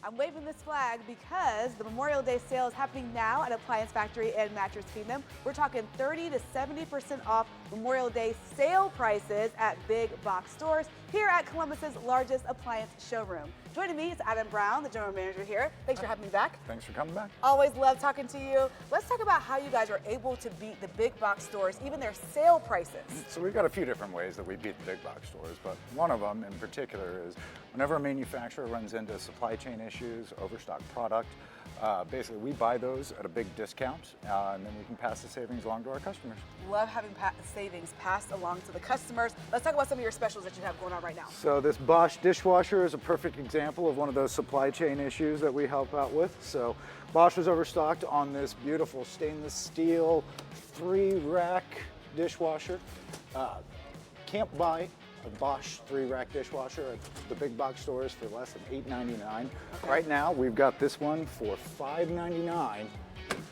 I'm waving this flag because the Memorial Day sale is happening now at Appliance Factory and Mattress Kingdom. We're talking 30 to 70% off Memorial Day sale prices at big box stores here at Columbus's largest appliance showroom. Joining me is Adam Brown, the general manager here. Thanks for having me back. Thanks for coming back. Always love talking to you. Let's talk about how you guys are able to beat the big box stores, even their sale prices. So we've got a few different ways that we beat the big box stores, but one of them in particular is whenever a manufacturer runs into supply chain issues, overstock product, basically we buy those at a big discount and then we can pass the savings along to our customers. Love having savings passed along to the customers. Let's talk about some of your specials that you have going on right now. So this Bosch dishwasher is a perfect example of one of those supply chain issues that we help out with. So Bosch was overstocked on this beautiful stainless steel 3-rack dishwasher. Can't buy a Bosch 3-rack dishwasher at the big box stores for less than $8.99. Okay. Right now, we've got this one for $5.99,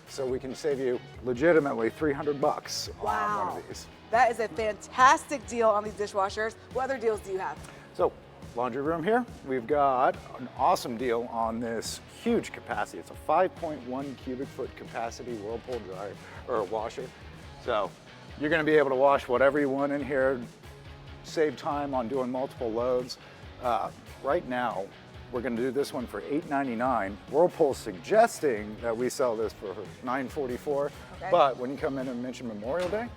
so we can save you legitimately $300 on one of these. That is a fantastic deal on these dishwashers. What other deals do you have? So, laundry room here, we've got an awesome deal on this huge capacity. It's a 5.1 cubic foot capacity Whirlpool dryer or washer. So, you're going to be able to wash whatever you want in here. Save time on doing multiple loads. Right now, we're going to do this one for $8.99. Whirlpool's suggesting that we sell this for $9.44. Okay. But when you come in and mention Memorial Day,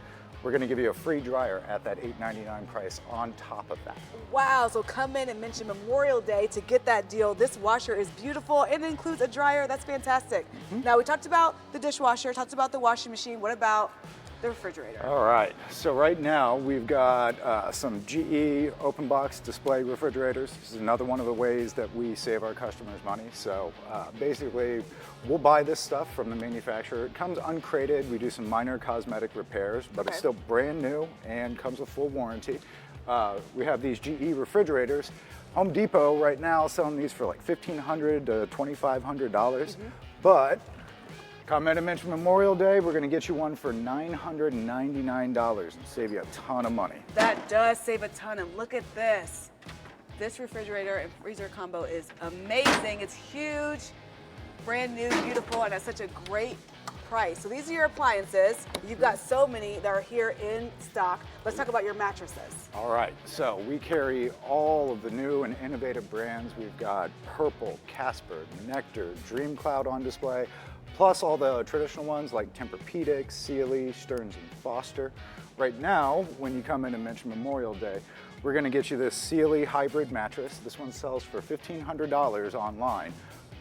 we're going to give you a free dryer at that $8.99 price on top of that. Wow, so come in and mention Memorial Day to get that deal. This washer is beautiful and it includes a dryer. That's fantastic. Now, we talked about the dishwasher, talked about the washing machine. What about the refrigerator? All right, so right now we've got some GE open box display refrigerators. This is another one of the ways that we save our customers money. So basically, we'll buy this stuff from the manufacturer. It comes uncrated. We do some minor cosmetic repairs, but It's still brand new and comes with full warranty. We have these GE refrigerators. Home Depot right now selling these for like $1,500 to $2,500, but come in and mention Memorial Day, we're going to get you one for $999 and save you a ton of money. That does save a ton, and look at this. This refrigerator and freezer combo is amazing. It's huge, brand new, beautiful, and at such a great price. So these are your appliances. You've got so many that are here in stock. Let's talk about your mattresses. All right, so we carry all of the new and innovative brands. We've got Purple, Casper, Nectar, Dream Cloud on display, plus all the traditional ones like Tempur-Pedic, Sealy, Stearns & Foster. Right now, when you come in and mention Memorial Day, we're going to get you this Sealy hybrid mattress. This one sells for $1,500 online,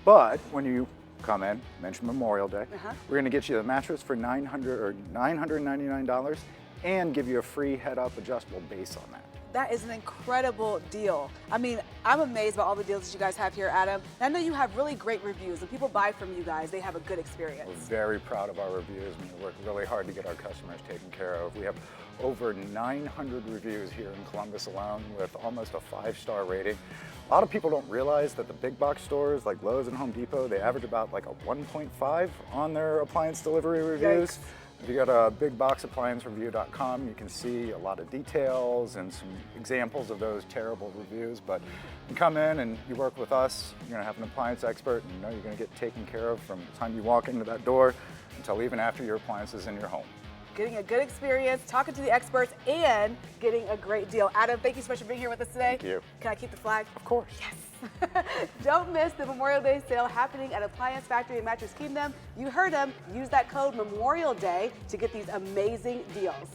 but when you come in, mention Memorial Day, we're going to get you the mattress for $999 and give you a free head-up adjustable base on that. That is an incredible deal. I mean, I'm amazed by all the deals that you guys have here, Adam. And I know you have really great reviews. When people buy from you guys, they have a good experience. We're very proud of our reviews, and we work really hard to get our customers taken care of. We have over 900 reviews here in Columbus alone with almost a 5-star rating. A lot of people don't realize that the big box stores like Lowe's and Home Depot, they average about like a 1.5 on their appliance delivery reviews. Yikes. If you go to bigboxappliancereview.com, you can see a lot of details and some examples of those terrible reviews. But you come in and you work with us, you're gonna have an appliance expert, and you know you're gonna get taken care of from the time you walk into that door until even after your appliance is in your home. Getting a good experience, talking to the experts, and getting a great deal. Adam, thank you so much for being here with us today. Thank you. Can I keep the flag? Of course. Yes. Don't miss the Memorial Day sale happening at Appliance Factory and Mattress Kingdom. You heard them. Use that code Memorial Day to get these amazing deals.